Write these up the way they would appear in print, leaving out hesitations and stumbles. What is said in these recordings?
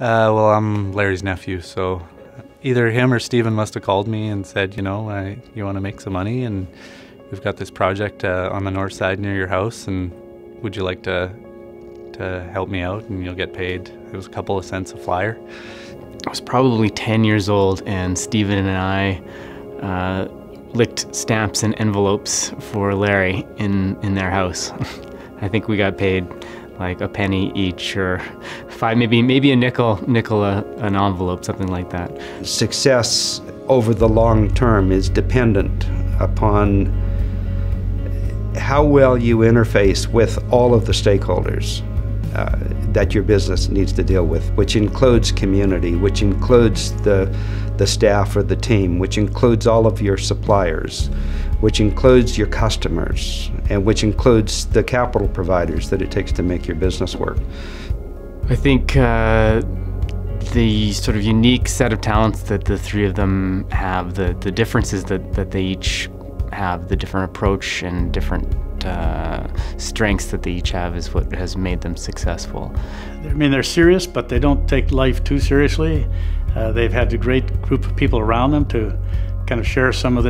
Well, I'm Larry's nephew, so either him or Stephen must have called me and said, you want to make some money, and we've got this project on the north side near your house, and would you like to help me out, and you'll get paid. It was a couple of cents a flyer. I was probably 10 years old, and Stephen and I licked stamps and envelopes for Larry in their house. I think we got paid like a penny each, or five, maybe a nickel an envelope, something like that. Success over the long term is dependent upon how well you interface with all of the stakeholders that your business needs to deal with, which includes community, which includes the staff or the team, which includes all of your suppliers, which includes your customers, and which includes the capital providers that it takes to make your business work. I think the sort of unique set of talents that the three of them have, the differences that they each have, the different approach and different strengths that they each have is what has made them successful. I mean, they're serious, but they don't take life too seriously. They've had a great group of people around them to kind of share some of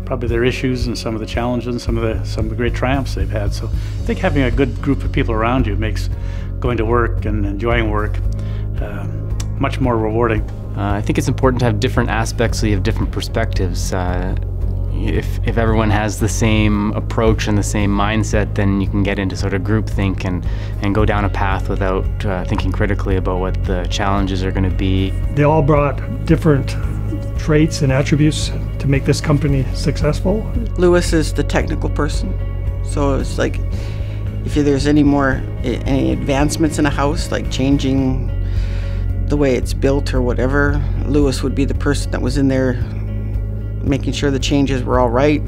probably their issues and some of the challenges and some of the great triumphs they've had. So I think having a good group of people around you makes going to work and enjoying work much more rewarding. I think it's important to have different aspects so you have different perspectives. If everyone has the same approach and the same mindset, then you can get into sort of groupthink and go down a path without thinking critically about what the challenges are going to be. They all brought different traits and attributes to make this company successful. Lewis is the technical person, so it's like if there's any advancements in a house, like changing the way it's built or whatever, Lewis would be the person that was in there making sure the changes were all right.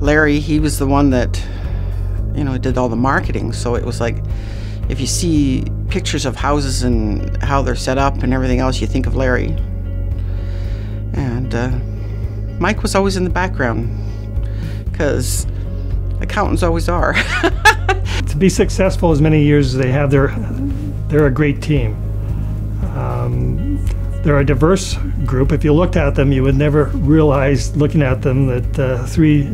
Larry, he was the one that, did all the marketing. So it was like, if you see pictures of houses and how they're set up and everything else, you think of Larry. And Mike was always in the background, because accountants always are. To be successful as many years as they have, they're a great team. They're a diverse group. If you looked at them, you would never realize, looking at them, that three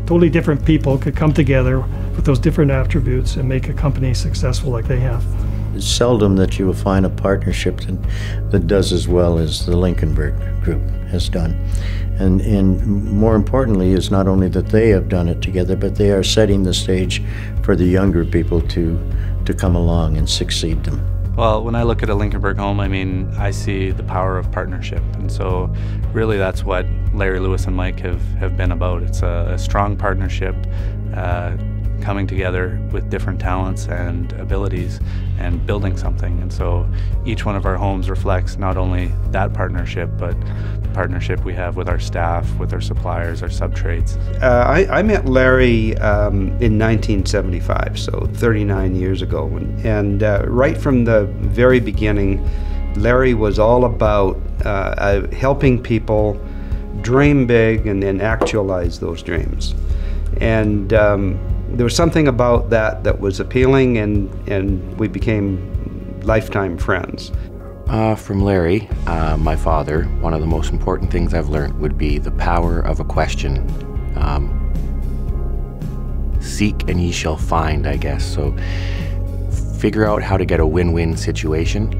totally different people could come together with those different attributes and make a company successful like they have. It's seldom that you will find a partnership that does as well as the Lincolnberg group has done. And more importantly is not only that they have done it together, but they are setting the stage for the younger people to come along and succeed them. Well, when I look at a Lincolnberg home, I see the power of partnership. And so really that's what Larry, Lewis, and Mike have been about. It's a strong partnership, coming together with different talents and abilities and building something. And so each one of our homes reflects not only that partnership, but the partnership we have with our staff, with our suppliers, our sub-trades. I met Larry in 1975, so 39 years ago. And right from the very beginning, Larry was all about helping people dream big and then actualize those dreams. And there was something about that was appealing, and we became lifetime friends. From Larry, my father, one of the most important things I've learned would be the power of a question. Seek and ye shall find, I guess. So figure out how to get a win-win situation.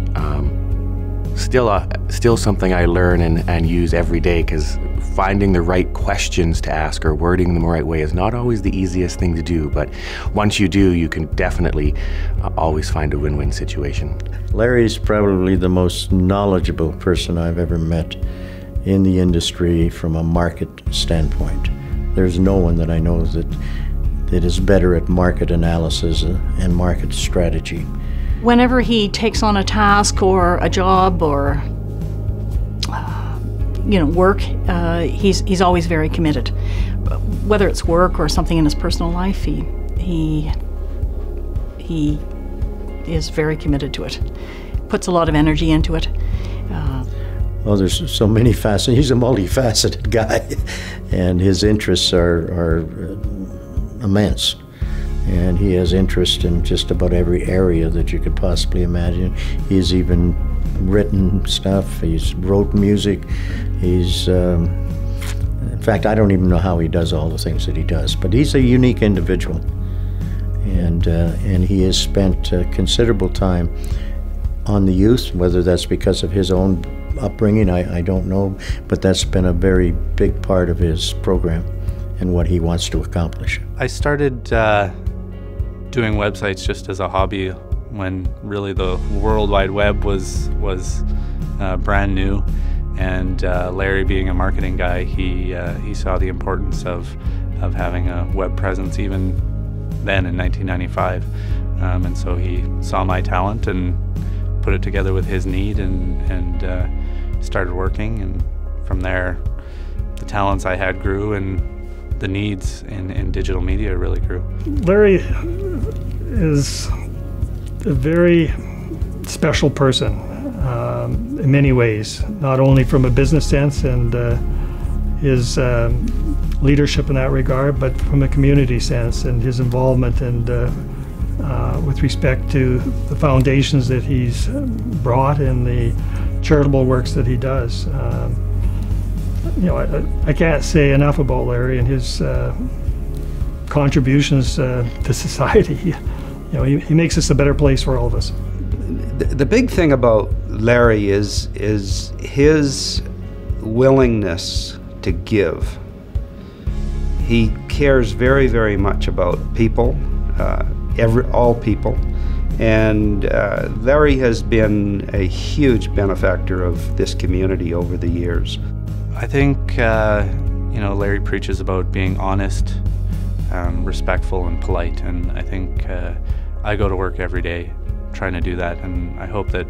Still something I learn and use every day, because finding the right questions to ask or wording them the right way is not always the easiest thing to do, but once you do, you can definitely always find a win-win situation. Larry's probably the most knowledgeable person I've ever met in the industry from a market standpoint. There's no one that I know that is better at market analysis and market strategy. Whenever he takes on a task or a job or work, he's always very committed. Whether it's work or something in his personal life, he is very committed to it. Puts a lot of energy into it. Well, there's so many facets. He's a multifaceted guy, and his interests are immense. and he has interest in just about every area that you could possibly imagine. He's even written stuff, he's wrote music, he's in fact, I don't even know how he does all the things that he does, but he's a unique individual, and he has spent considerable time on the youth, whether that's because of his own upbringing, I don't know, but that's been a very big part of his program and what he wants to accomplish. I started doing websites just as a hobby when really the World Wide Web was brand new, and Larry, being a marketing guy, he saw the importance of having a web presence even then in 1995, and so he saw my talent and put it together with his need and started working, and from there the talents I had grew and the needs in digital media really grew. Larry is a very special person in many ways, not only from a business sense and his leadership in that regard, but from a community sense and his involvement and with respect to the foundations that he's brought and the charitable works that he does. You know, I can't say enough about Larry and his contributions to society. You know, he makes us a better place for all of us. The big thing about Larry is his willingness to give. He cares very, very much about people, all people, and Larry has been a huge benefactor of this community over the years. I think you know, Larry preaches about being honest, respectful, and polite, and I think I go to work every day trying to do that, and I hope that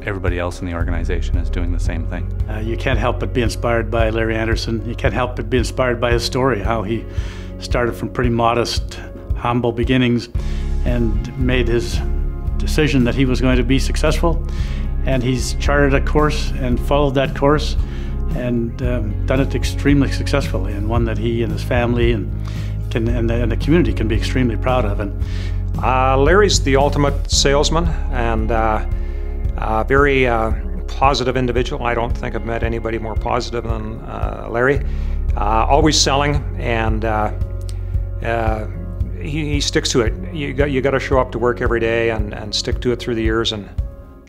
everybody else in the organization is doing the same thing. You can't help but be inspired by Larry Anderson. You can't help but be inspired by his story, how he started from pretty modest, humble beginnings and made his decision that he was going to be successful. And he's charted a course and followed that course and done it extremely successfully, and one that he and his family and the community can be extremely proud of. And Larry's the ultimate salesman and a very positive individual. I don't think I've met anybody more positive than Larry. Always selling, and he sticks to it. You got to show up to work every day and stick to it through the years, and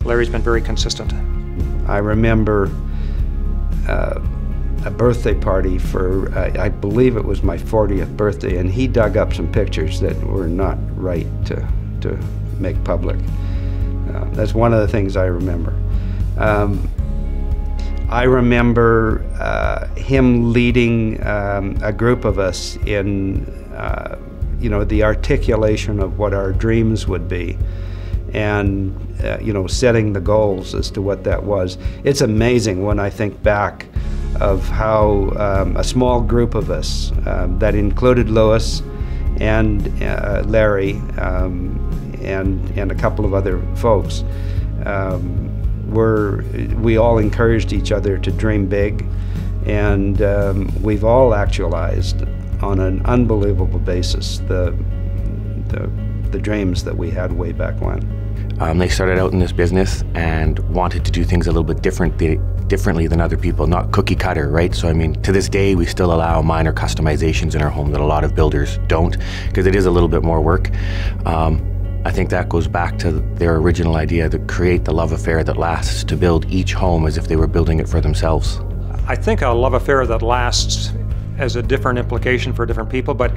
Larry's been very consistent. I remember a birthday party for, I believe it was my 40th birthday, and he dug up some pictures that were not right to make public. That's one of the things I remember. I remember him leading a group of us in, you know, the articulation of what our dreams would be, and you know, setting the goals as to what that was. It's amazing when I think back of how a small group of us that included Louis and Larry and a couple of other folks, we all encouraged each other to dream big, and we've all actualized on an unbelievable basis the dreams that we had way back when. They started out in this business and wanted to do things a little bit differently than other people, not cookie cutter, right? So I mean, to this day, we still allow minor customizations in our home that a lot of builders don't, because it is a little bit more work. I think that goes back to their original idea to create the love affair that lasts, to build each home as if they were building it for themselves. I think a love affair that lasts has a different implication for different people, but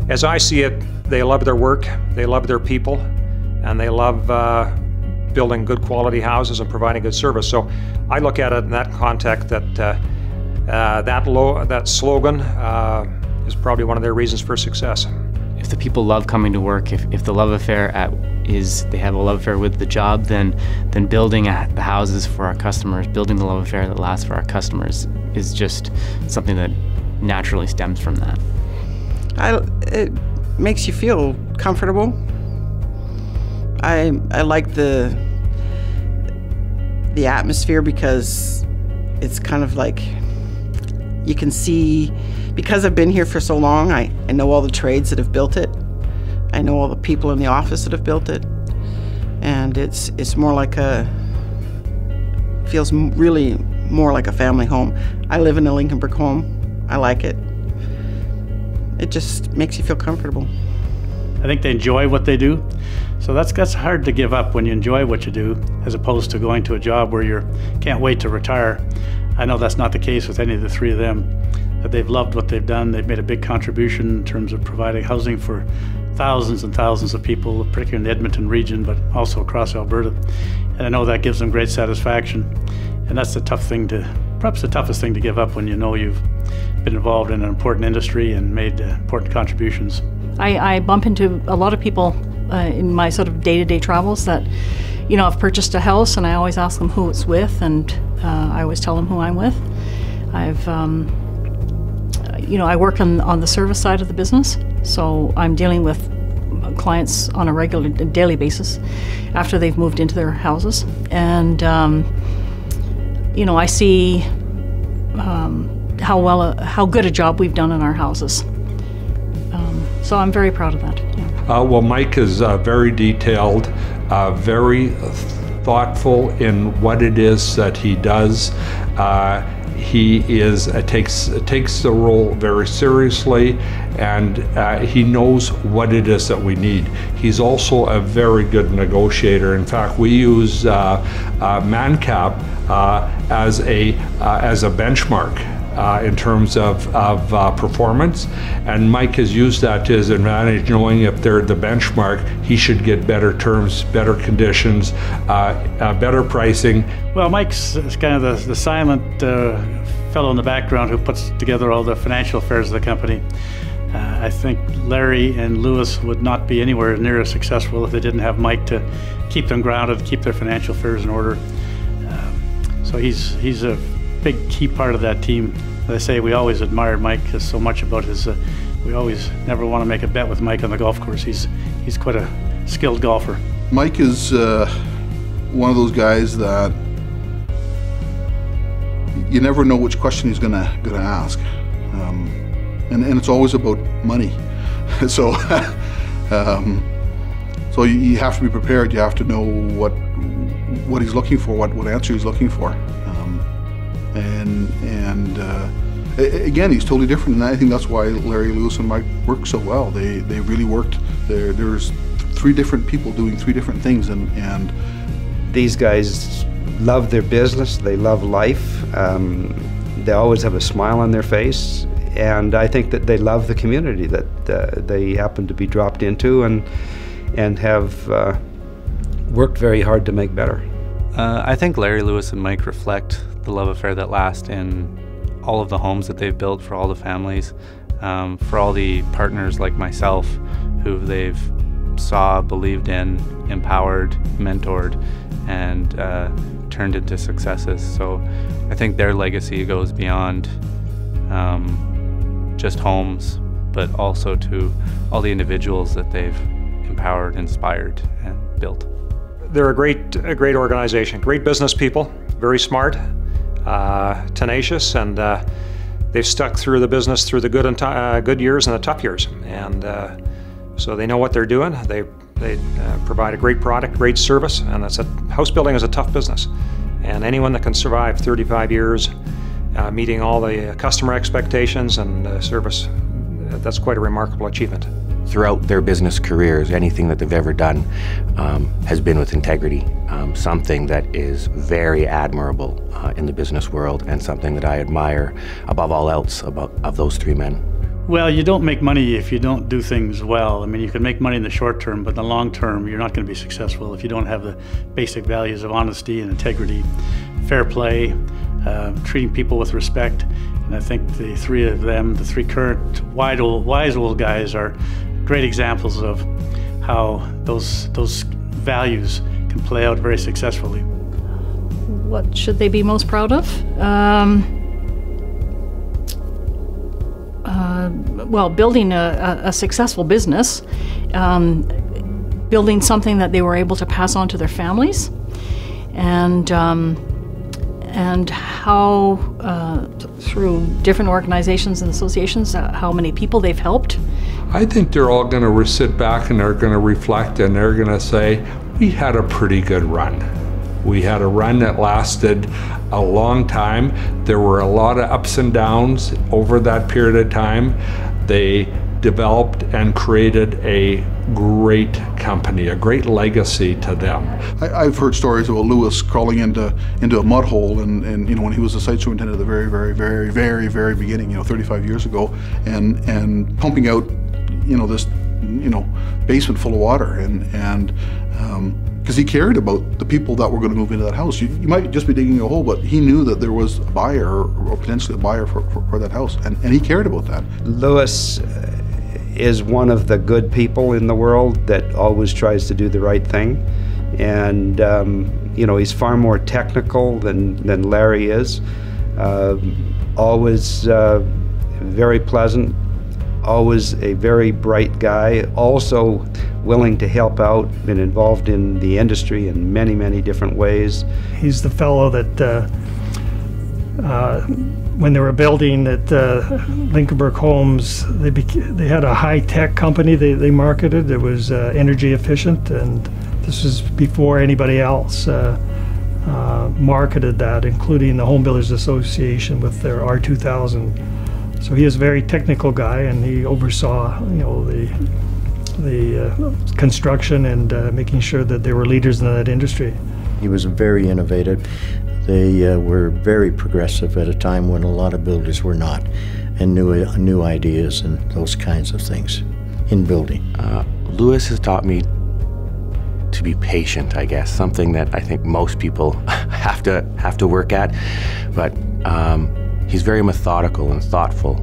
as I see it, they love their work, they love their people, and they love building good quality houses and providing good service. So I look at it in that context that that slogan is probably one of their reasons for success. If the people love coming to work, if the love affair they have a love affair with the job, then building the houses for our customers, building the love affair that lasts for our customers is just something that naturally stems from that. It makes you feel comfortable. I like the atmosphere, because it's kind of like you can see, because I've been here for so long, I know all the trades that have built it. I know all the people in the office that have built it, and it's more like feels really more like a family home. I live in a Lincolnberg home. I like it. It just makes you feel comfortable. I think they enjoy what they do. So that's hard to give up when you enjoy what you do, as opposed to going to a job where you can't wait to retire. I know that's not the case with any of the three of them, that they've loved what they've done. They've made a big contribution in terms of providing housing for thousands and thousands of people, particularly in the Edmonton region, but also across Alberta. And I know that gives them great satisfaction. And that's the tough thing perhaps the toughest thing to give up when you know you've been involved in an important industry and made important contributions. I bump into a lot of people in my sort of day-to-day travels that, you know, I've purchased a house, and I always ask them who it's with, and I always tell them who I'm with. I've, you know, I work on the service side of the business, so I'm dealing with clients on a regular, daily basis after they've moved into their houses, and you know, I see how good a job we've done in our houses. So I'm very proud of that. Yeah. Well, Mike is very detailed, very thoughtful in what it is that he does. He takes the role very seriously, and he knows what it is that we need. He's also a very good negotiator. In fact, we use ManCap as a benchmark in terms of performance, and Mike has used that to his advantage, knowing if they're the benchmark, he should get better terms, better conditions, better pricing. Well, Mike's kind of the silent fellow in the background who puts together all the financial affairs of the company. I think Larry and Lewis would not be anywhere near as successful if they didn't have Mike to keep them grounded, keep their financial affairs in order. So he's a big key part of that team. As I say, we always admired Mike so much about his, we always never want to make a bet with Mike on the golf course. He's quite a skilled golfer. Mike is one of those guys that you never know which question he's gonna ask. And it's always about money. So so you have to be prepared. You have to know what he's looking for, what answer he's looking for. Again, he's totally different, and I think that's why Larry, Lewis, and Mike work so well. They really worked. There's three different people doing three different things, and these guys love their business. They love life. They always have a smile on their face, and I think that they love the community that they happen to be dropped into, and have worked very hard to make better. I think Larry, Lewis, and Mike reflect the love affair that lasts in all of the homes that they've built for all the families, for all the partners like myself who they've saw, believed in, empowered, mentored, and turned into successes. So I think their legacy goes beyond just homes, but also to all the individuals that they've empowered, inspired, and built. They're a great organization, great business people, very smart, tenacious, and they've stuck through the business through the good years and the tough years, and so they know what they're doing. They provide a great product, great service, and house building is a tough business, and anyone that can survive 35 years meeting all the customer expectations and service, that's quite a remarkable achievement. Throughout their business careers, anything that they've ever done has been with integrity, something that is very admirable in the business world, and something that I admire above all else of those three men. Well, you don't make money if you don't do things well. I mean, you can make money in the short term, but in the long term, you're not going to be successful if you don't have the basic values of honesty and integrity, fair play, treating people with respect. And I think the three of them, the three current wise old guys, are great examples of how those values can play out very successfully. What should they be most proud of? Well, building a successful business, building something that they were able to pass on to their families, and how through different organizations and associations, how many people they've helped I think they're all going to sit back and they're going to reflect and they're going to say, we had a pretty good run. We had a run that lasted a long time. There were a lot of ups and downs over that period of time. They developed and created a great company, a great legacy to them. I've heard stories about Lewis crawling into a mud hole and you know, when he was a site superintendent at the very beginning, you know, 35 years ago, and pumping out, you know, this, you know, basement full of water, and because he cared about the people that were going to move into that house. You might just be digging a hole, but he knew that there was a buyer or potentially a buyer for that house, and he cared about that. Lewis is one of the good people in the world that always tries to do the right thing, and you know, he's far more technical than Larry is. Always very pleasant, always a very bright guy, also willing to help out, been involved in the industry in many different ways. He's the fellow that when they were building at Lincolnberg Homes, they had a high-tech company they marketed. It was energy efficient, and this was before anybody else marketed that, including the Home Builders Association with their R2000. So he is a very technical guy, and he oversaw, you know, the construction and making sure that they were leaders in that industry. He was very innovative. They were very progressive at a time when a lot of builders were not, and new ideas and those kinds of things in building. Lewis has taught me to be patient, I guess, something that I think most people have to work at, but he's very methodical and thoughtful,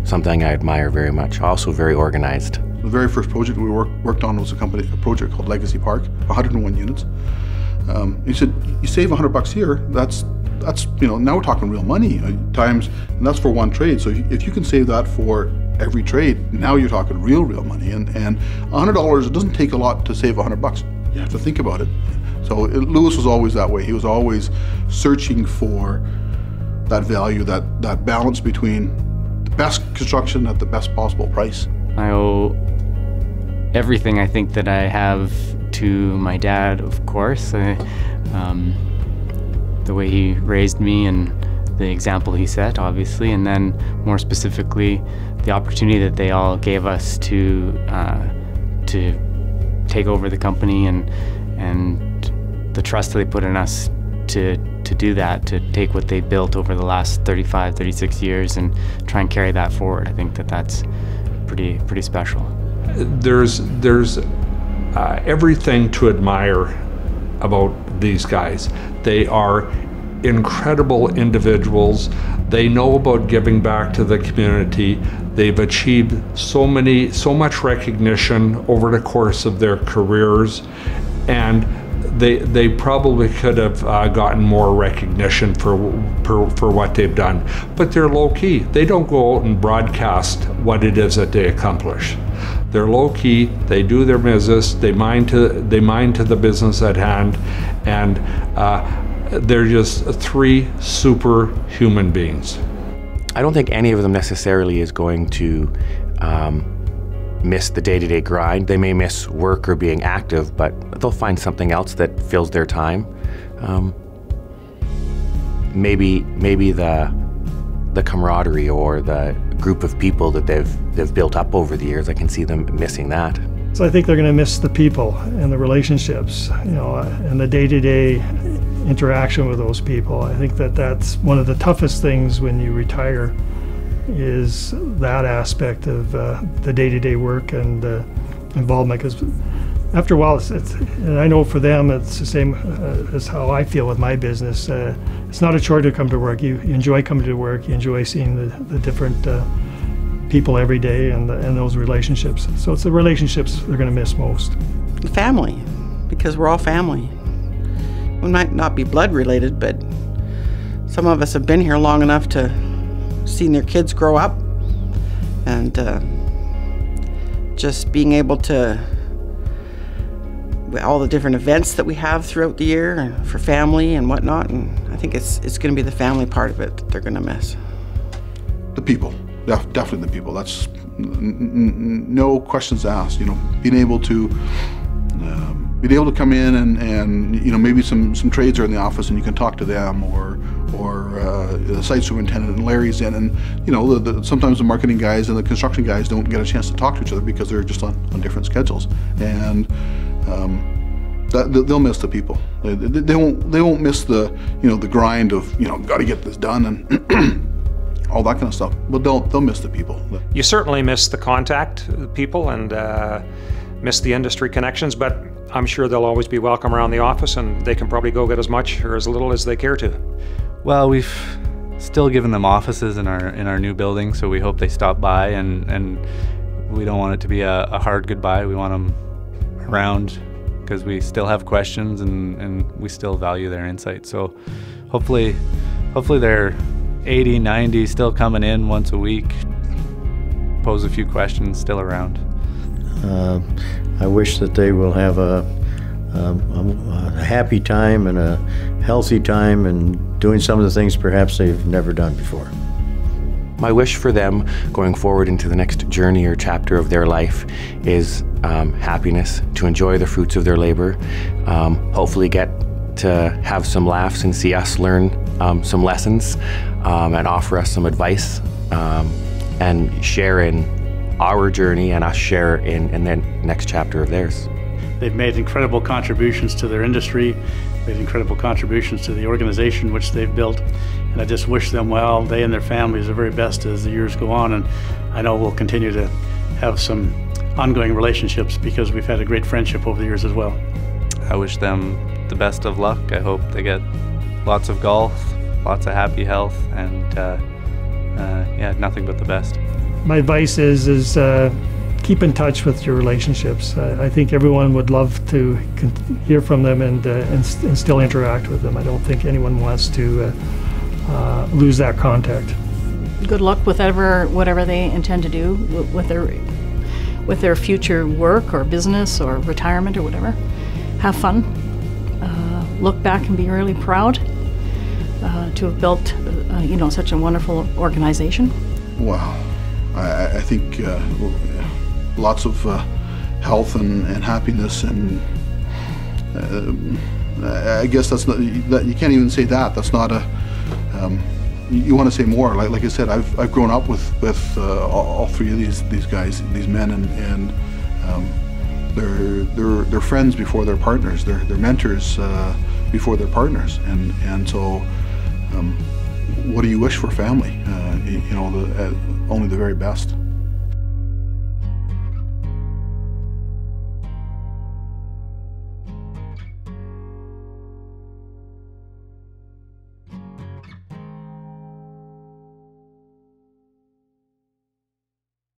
something I admire very much. Also very organized. The very first project we worked on was a project called Legacy Park, 101 units. He said, you save $100 here, that's you know, now we're talking real money times, and that's for one trade. So if you can save that for every trade, now you're talking real money. And $100, it doesn't take a lot to save $100. You have to think about it. So Lewis was always that way. He was always searching for that value, that balance between the best construction at the best possible price. I owe everything I think that I have to my dad, of course. The way he raised me and the example he set, obviously, and then more specifically, the opportunity that they all gave us to take over the company, and the trust that they put in us to do that, to take what they built over the last 35, 36 years and try and carry that forward. I think that that's pretty special. There's everything to admire about these guys. They are incredible individuals. They know about giving back to the community. They've achieved so much recognition over the course of their careers, and they probably could have gotten more recognition for what they've done. But they're low-key. They don't go out and broadcast what it is that they accomplish. They're low-key, they do their business, they mind to the business at hand, and they're just three super human beings. I don't think any of them necessarily is going to miss the day-to-day grind. They may miss work or being active, but they'll find something else that fills their time. Maybe the camaraderie or the group of people that they've built up over the years, I can see them missing that. So I think they're going to miss the people and the relationships, you know, and the day-to-day interaction with those people. I think that's one of the toughest things when you retire, is that aspect of the day-to-day work and involvement. Because after a while, and I know for them it's the same as how I feel with my business. It's not a chore to come to work. You enjoy coming to work. You enjoy seeing the different people every day and those relationships. So it's the relationships they're going to miss most. Family, because we're all family. We might not be blood related, but some of us have been here long enough to see their kids grow up, and just being able to, all the different events that we have throughout the year and for family and whatnot, and I think it's going to be the family part of it that they're going to miss. The people, definitely the people. That's no questions asked. Being able to come in and maybe some trades are in the office and you can talk to them, or the site superintendent and Larry's in, and sometimes the marketing guys and the construction guys don't get a chance to talk to each other because they're just on different schedules, and they'll miss the people. They won't miss the grind of got to get this done and all that kind of stuff, but they'll miss the people. You certainly miss the contact people and miss the industry connections, but I'm sure they'll always be welcome around the office, and they can probably go get as much or as little as they care to. Well, we've still given them offices in our new building, so we hope they stop by, and we don't want it to be a hard goodbye. We want them around because we still have questions and we still value their insight. So hopefully they're 80, 90, still coming in once a week, pose a few questions, still around. I wish that they will have a happy time and a healthy time and doing some of the things perhaps they've never done before. My wish for them going forward into the next journey or chapter of their life is happiness, to enjoy the fruits of their labor, hopefully get to have some laughs and see us learn some lessons and offer us some advice and share in our journey and us share in the next chapter of theirs. They've made incredible contributions to their industry, made incredible contributions to the organization which they've built, and I just wish them well. They and their families the very best as the years go on, and I know we'll continue to have some ongoing relationships because we've had a great friendship over the years as well. I wish them the best of luck. I hope they get lots of golf, lots of happy health, and yeah, nothing but the best. My advice is keep in touch with your relationships. I think everyone would love to hear from them and still interact with them. I don't think anyone wants to lose that contact. Good luck with whatever they intend to do with their future work or business or retirement or whatever. Have fun. Look back and be really proud to have built such a wonderful organization. Wow. I think lots of health and happiness, and I guess that's not, that you can't even say that. That's not a. You want to say more. Like I said, I've grown up with all three of these guys, these men, and they're friends before they're partners. They're mentors before they're partners, and so what do you wish for family? Only the very best.